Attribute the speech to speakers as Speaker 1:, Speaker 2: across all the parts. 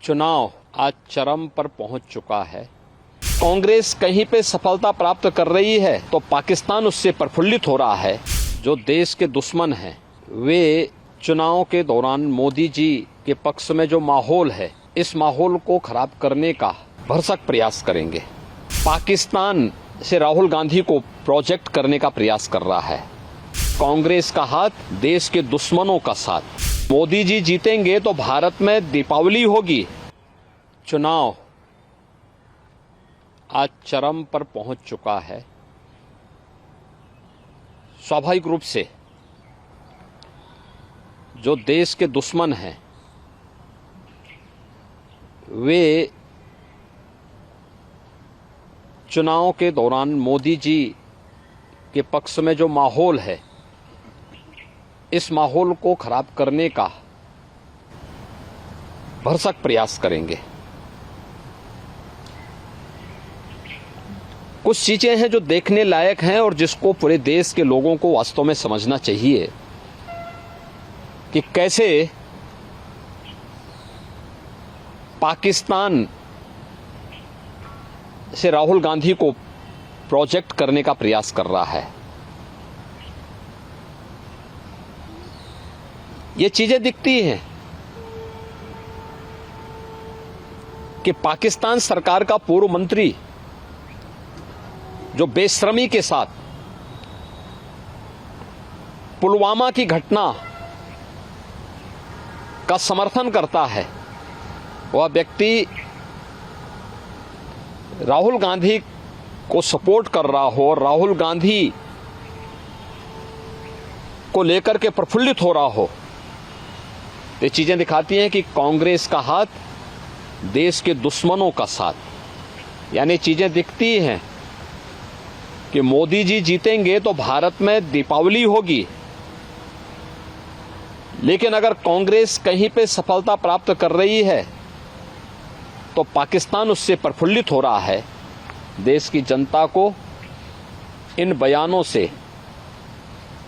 Speaker 1: चुनाव आज चरम पर पहुंच चुका है। कांग्रेस कहीं पे सफलता प्राप्त कर रही है तो पाकिस्तान उससे प्रफुल्लित हो रहा है। जो देश के दुश्मन हैं वे चुनाव के दौरान मोदी जी के पक्ष में जो माहौल है, इस माहौल को खराब करने का भरसक प्रयास करेंगे। पाकिस्तान से राहुल गांधी को प्रोजेक्ट करने का प्रयास कर रहा है। कांग्रेस का हाथ, देश के दुश्मनों का साथ। मोदी जी जीतेंगे तो भारत में दीपावली होगी। चुनाव आज चरम पर पहुंच चुका है। स्वाभाविक रूप से जो देश के दुश्मन हैं वे चुनाव के दौरान मोदी जी के पक्ष में जो माहौल है, इस माहौल को खराब करने का भरसक प्रयास करेंगे। कुछ चीजें हैं जो देखने लायक हैं और जिसको पूरे देश के लोगों को वास्तव में समझना चाहिए कि कैसे पाकिस्तान से राहुल गांधी को प्रोजेक्ट करने का प्रयास कर रहा है। ये चीजें दिखती हैं कि पाकिस्तान सरकार का पूर्व मंत्री जो बेशर्मी के साथ पुलवामा की घटना का समर्थन करता है, वह व्यक्ति राहुल गांधी को सपोर्ट कर रहा हो और राहुल गांधी को लेकर के प्रफुल्लित हो रहा हो, ये चीजें दिखाती हैं कि कांग्रेस का हाथ, देश के दुश्मनों का साथ। यानी चीजें दिखती हैं कि मोदी जी जीतेंगे तो भारत में दीपावली होगी। लेकिन अगर कांग्रेस कहीं पे सफलता प्राप्त कर रही है तो पाकिस्तान उससे प्रफुल्लित हो रहा है। देश की जनता को इन बयानों से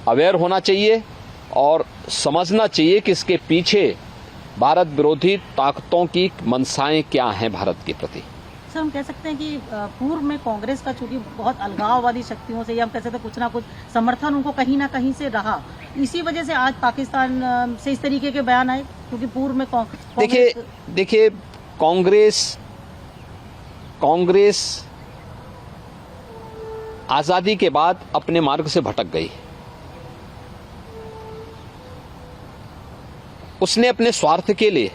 Speaker 1: अवेयर होना चाहिए और समझना चाहिए कि इसके पीछे भारत विरोधी ताकतों की मंशाएं क्या हैं भारत के प्रति।
Speaker 2: सर, हम कह सकते हैं कि पूर्व में कांग्रेस का चूंकि बहुत अलगाववादी शक्तियों से, या हम कह सकते हैं कुछ ना कुछ समर्थन उनको कहीं ना कहीं से रहा, इसी वजह से आज पाकिस्तान से इस तरीके के बयान आए। क्योंकि पूर्व में
Speaker 1: देखिए कांग्रेस आजादी के बाद अपने मार्ग से भटक गई। उसने अपने स्वार्थ के लिए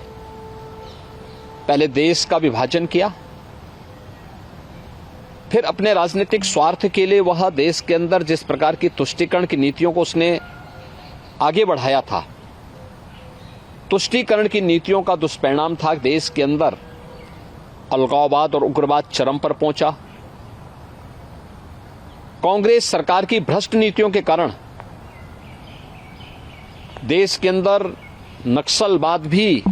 Speaker 1: पहले देश का विभाजन किया, फिर अपने राजनीतिक स्वार्थ के लिए वह देश के अंदर जिस प्रकार की तुष्टीकरण की नीतियों को उसने आगे बढ़ाया था, तुष्टीकरण की नीतियों का दुष्परिणाम था देश के अंदर अलगाववाद और उग्रवाद चरम पर पहुंचा। कांग्रेस सरकार की भ्रष्ट नीतियों के कारण देश के अंदर नक्सलवाद भी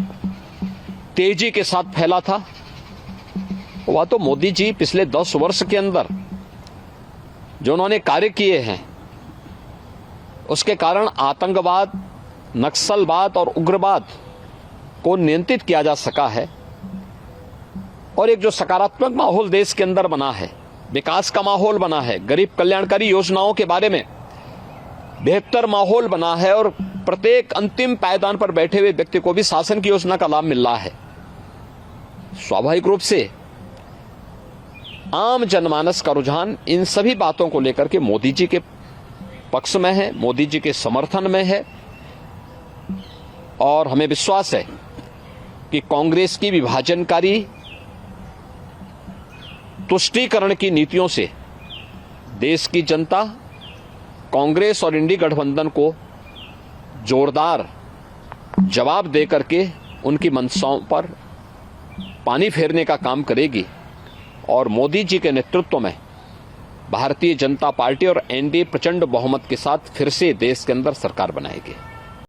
Speaker 1: तेजी के साथ फैला था। वह तो मोदी जी पिछले 10 वर्ष के अंदर जो उन्होंने कार्य किए हैं, उसके कारण आतंकवाद, नक्सलवाद और उग्रवाद को नियंत्रित किया जा सका है। और एक जो सकारात्मक माहौल देश के अंदर बना है, विकास का माहौल बना है, गरीब कल्याणकारी योजनाओं के बारे में बेहतर माहौल बना है और प्रत्येक अंतिम पायदान पर बैठे हुए व्यक्ति को भी शासन की योजना का लाभ मिल रहा है। स्वाभाविक रूप से आम जनमानस का रुझान इन सभी बातों को लेकर के मोदी जी के पक्ष में है, मोदी जी के समर्थन में है। और हमें विश्वास है कि कांग्रेस की विभाजनकारी तुष्टीकरण की नीतियों से देश की जनता कांग्रेस और इंडी गठबंधन को जोरदार जवाब दे करके उनकी मंशाओं पर पानी फेरने का काम करेगी और मोदी जी के नेतृत्व में भारतीय जनता पार्टी और एनडीए प्रचंड बहुमत के साथ फिर से देश के अंदर सरकार बनाएगी।